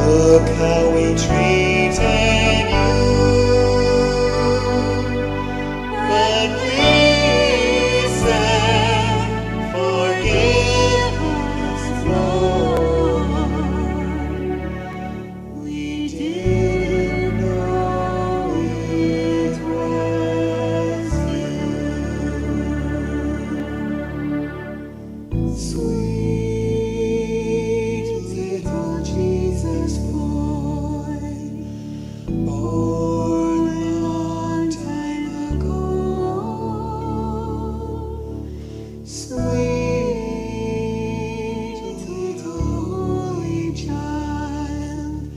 Look how we treated you, but please said, forgive us, Lord. We didn't know it was you. Sweet little Jesus boy, born a long time ago. Sweet little holy child,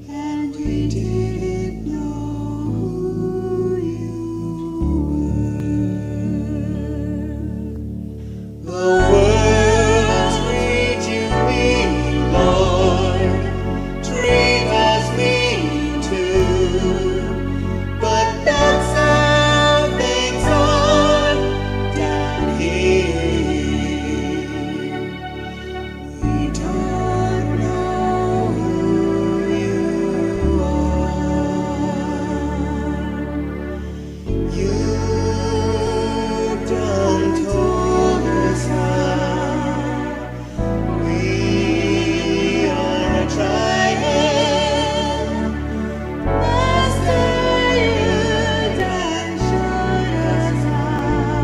and we didn't know who you were. The world treat you mean, Lord, treat us mean too, but that's how things are down here. We don't know who you are. You've done told us how we are trying. Master, you done showed us how.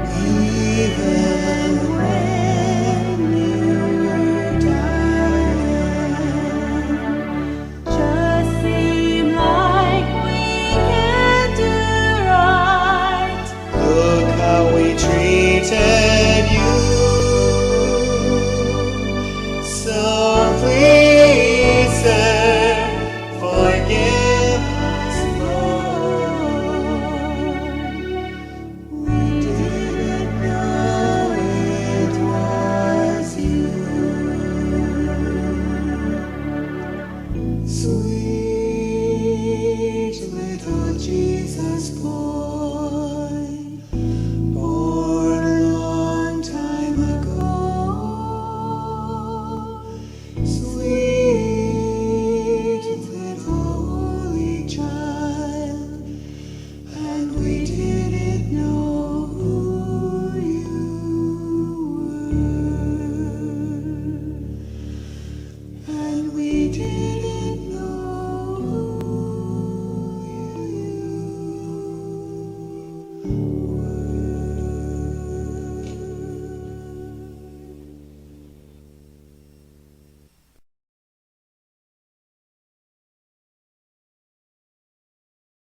Even when you were dying, just seem like we can't do right. Look how we treated you, so